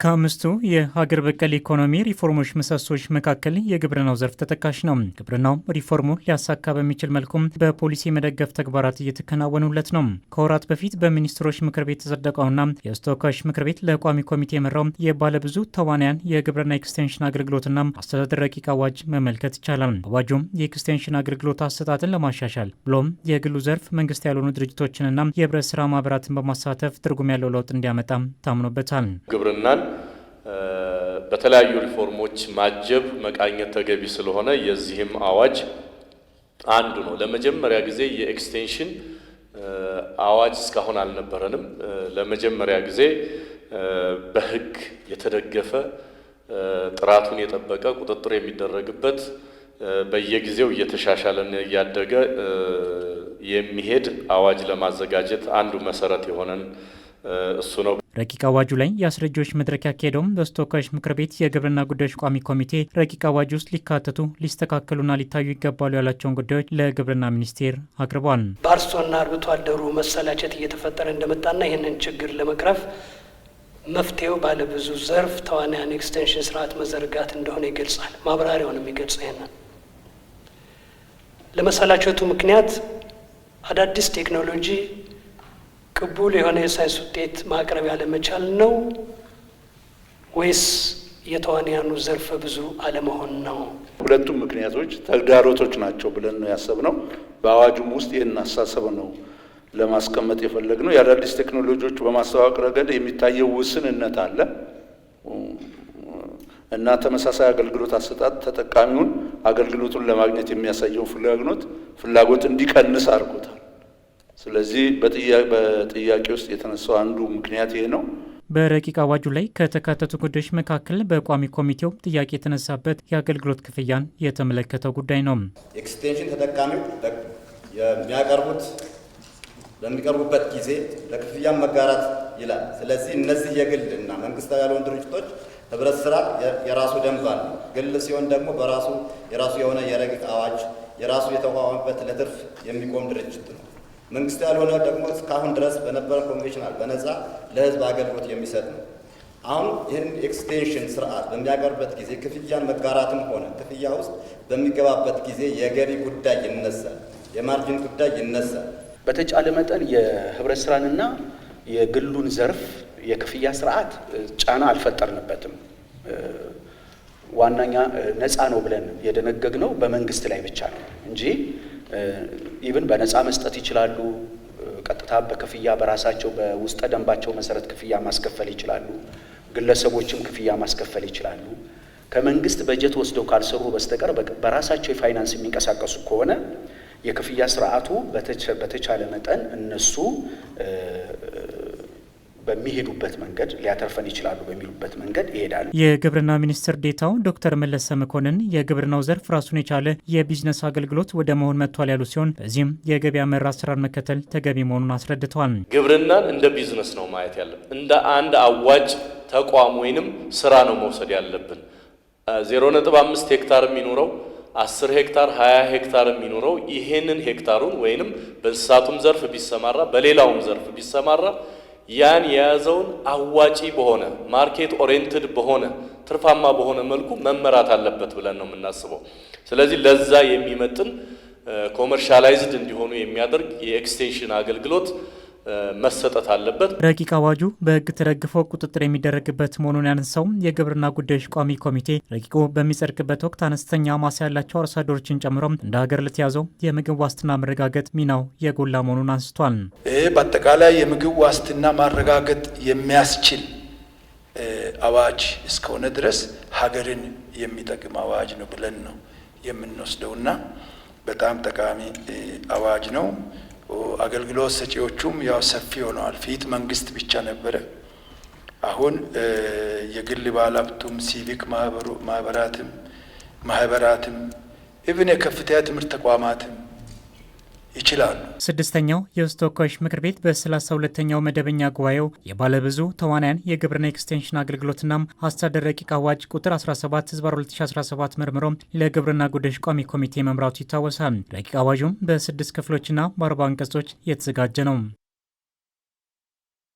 ከአምስቱ የሀገር በቀል ኢኮኖሚ ሪፎርሞች ምሰሶች መካከል የግብርናው ዘርፍ ተጠቃሽ ነው። ግብርናው ሪፎርሙ ሊያሳካ በሚችል መልኩም በፖሊሲ መደገፍ ተግባራት እየተከናወኑለት ነው። ከወራት በፊት በሚኒስትሮች ምክር ቤት የተጸደቀውና የተወካዮች ምክር ቤት ለቋሚ ኮሚቴ የመራው የባለብዙ ተዋንያን የግብርና ኤክስቴንሽን አገልግሎትና አስተዳደር ረቂቅ አዋጅ መመልከት ይቻላል። አዋጁም የኤክስቴንሽን አገልግሎት አሰጣጥን ለማሻሻል ብሎም የግሉ ዘርፍ መንግስት ያልሆኑ ድርጅቶችንና የህብረት ስራ ማህበራትን በማሳተፍ ትርጉም ያለው ለውጥ እንዲያመጣ ታምኖበታል። ግብርናን በተለያዩ ሪፎርሞች ማጀብ መቃኘት ተገቢ ስለሆነ የዚህም አዋጅ አንዱ ነው። ለመጀመሪያ ጊዜ የኤክስቴንሽን አዋጅ እስካሁን አልነበረንም። ለመጀመሪያ ጊዜ በህግ የተደገፈ ጥራቱን የጠበቀ ቁጥጥር የሚደረግበት በየጊዜው እየተሻሻለና እያደገ የሚሄድ አዋጅ ለማዘጋጀት አንዱ መሰረት የሆነን እሱ ነው። ረቂቅ አዋጁ ላይ የአስረጂዎች መድረክ ያካሄደውም በተወካዮች ምክር ቤት የግብርና ጉዳዮች ቋሚ ኮሚቴ ረቂቅ አዋጅ ውስጥ ሊካተቱ ሊስተካከሉና ሊታዩ ይገባሉ ያላቸውን ጉዳዮች ለግብርና ሚኒስቴር አቅርቧል። በአርሶና አርብቶ አደሩ መሰላቸት እየተፈጠረ እንደመጣና ይህንን ችግር ለመቅረፍ መፍትሄው ባለብዙ ዘርፍ ተዋንያን ኤክስቴንሽን ስርዓት መዘርጋት እንደሆነ ይገልጻል። ማብራሪያውንም ይገልጽ። ይሄንን ለመሰላቸቱ ምክንያት አዳዲስ ቴክኖሎጂ ቅቡል የሆነ የሳይንስ ውጤት ማቅረብ ያለመቻል ነው ወይስ የተዋንያኑ ዘርፈ ብዙ አለመሆን ነው? ሁለቱም ምክንያቶች ተግዳሮቶች ናቸው ብለን ነው ያሰብነው። በአዋጁም ውስጥ ይህን አሳሰብ ነው ለማስቀመጥ የፈለግነው። የአዳዲስ ቴክኖሎጂዎች በማስተዋወቅ ረገድ የሚታየው ውስንነት አለ እና ተመሳሳይ አገልግሎት አሰጣጥ ተጠቃሚውን አገልግሎቱን ለማግኘት የሚያሳየውን ፍላጎት እንዲቀንስ አድርጎታል። ስለዚህ በጥያቄ ውስጥ የተነሳው አንዱ ምክንያት ይሄ ነው። በረቂቅ አዋጁ ላይ ከተካተቱ ጉዳዮች መካከል በቋሚ ኮሚቴው ጥያቄ የተነሳበት የአገልግሎት ክፍያን የተመለከተው ጉዳይ ነው። ኤክስቴንሽን ተጠቃሚው በሚቀርቡበት ጊዜ ለክፍያ መጋራት ይላል። ስለዚህ እነዚህ የግል እና መንግስታዊ ያልሆኑ ድርጅቶች ህብረት ስራ የራሱ ደንብ አለ። ግል ሲሆን ደግሞ የራሱ የሆነ የረቂቅ አዋጅ የራሱ የተቋቋመበት ለትርፍ የሚቆም ድርጅት ነው። መንግስት ያልሆነ ደግሞ እስካሁን ድረስ በነበረ ኮንቬንሽናል በነፃ ለህዝብ አገልግሎት የሚሰጥ ነው። አሁን ይህን ኤክስቴንሽን ስርዓት በሚያቀርብበት ጊዜ ክፍያን መጋራትም ሆነ ክፍያ ውስጥ በሚገባበት ጊዜ የገቢ ጉዳይ ይነሳል፣ የማርጅን ጉዳይ ይነሳል። በተቻለ መጠን የህብረት ስራንና የግሉን ዘርፍ የክፍያ ስርዓት ጫና አልፈጠርንበትም። ዋናኛ ነፃ ነው ብለን የደነገግነው በመንግስት ላይ ብቻ ነው እንጂ ኢቭን በነፃ መስጠት ይችላሉ። ቀጥታ በክፍያ በራሳቸው በውስጠ ደንባቸው መሰረት ክፍያ ማስከፈል ይችላሉ። ግለሰቦችም ክፍያ ማስከፈል ይችላሉ። ከመንግስት በጀት ወስደው ካልሰሩ በስተቀር በራሳቸው የፋይናንስ የሚንቀሳቀሱ ከሆነ የክፍያ ስርዓቱ በተቻለ መጠን እነሱ በሚሄዱበት መንገድ ሊያተርፈን ይችላሉ በሚሉበት መንገድ ይሄዳሉ። የግብርና ሚኒስትር ዴኤታው ዶክተር መለሰ መኮንን የግብርናው ዘርፍ ራሱን የቻለ የቢዝነስ አገልግሎት ወደ መሆን መጥቷል ያሉ ሲሆን በዚህም የገበያ መር አሰራር መከተል ተገቢ መሆኑን አስረድተዋል። ግብርናን እንደ ቢዝነስ ነው ማየት ያለብን። እንደ አንድ አዋጭ ተቋም ወይንም ስራ ነው መውሰድ ያለብን። 0.5 ሄክታር የሚኖረው 10 ሄክታር 20 ሄክታር የሚኖረው ይሄንን ሄክታሩን ወይንም በእንስሳቱም ዘርፍ ቢሰማራ በሌላውም ዘርፍ ቢሰማራ ያን የያዘውን አዋጪ በሆነ ማርኬት ኦሪየንትድ በሆነ ትርፋማ በሆነ መልኩ መመራት አለበት ብለን ነው የምናስበው። ስለዚህ ለዛ የሚመጥን ኮመርሻላይዝድ እንዲሆኑ የሚያደርግ የኤክስቴንሽን አገልግሎት መሰጠት አለበት። ረቂቅ አዋጁ በሕግ ተደግፎ ቁጥጥር የሚደረግበት መሆኑን ያነሳው የግብርና ጉዳዮች ቋሚ ኮሚቴ ረቂቁ በሚጸድቅበት ወቅት አነስተኛ ማሳ ያላቸው አርሶ አደሮችን ጨምሮ እንደ ሀገር ለተያዘው የምግብ ዋስትና መረጋገጥ ሚናው የጎላ መሆኑን አንስቷል። በአጠቃላይ የምግብ ዋስትና ማረጋገጥ የሚያስችል አዋጅ እስከሆነ ድረስ ሀገርን የሚጠቅም አዋጅ ነው ብለን ነው የምንወስደውና በጣም ጠቃሚ አዋጅ ነው። አገልግሎት ሰጪዎቹም ያው ሰፊ ሆነዋል። ፊት መንግስት ብቻ ነበረ። አሁን የግል ባለሀብቱም ሲቪክ ማህበራትም ኢቭን የከፍተኛ ትምህርት ተቋማትም ይችላሉ። ስድስተኛው የተወካዮች ምክር ቤት በ32ኛው መደበኛ ጉባኤው የባለብዙ ተዋንያን የግብርና ኤክስቴንሽን አገልግሎትና አስተዳደር ረቂቅ አዋጅ ቁጥር 17/2017 መርምሮ ለግብርና ጉዳዮች ቋሚ ኮሚቴ መምራቱ ይታወሳል። ረቂቅ አዋጁም በ6 ክፍሎችና በ40 አንቀጾች የተዘጋጀ ነው።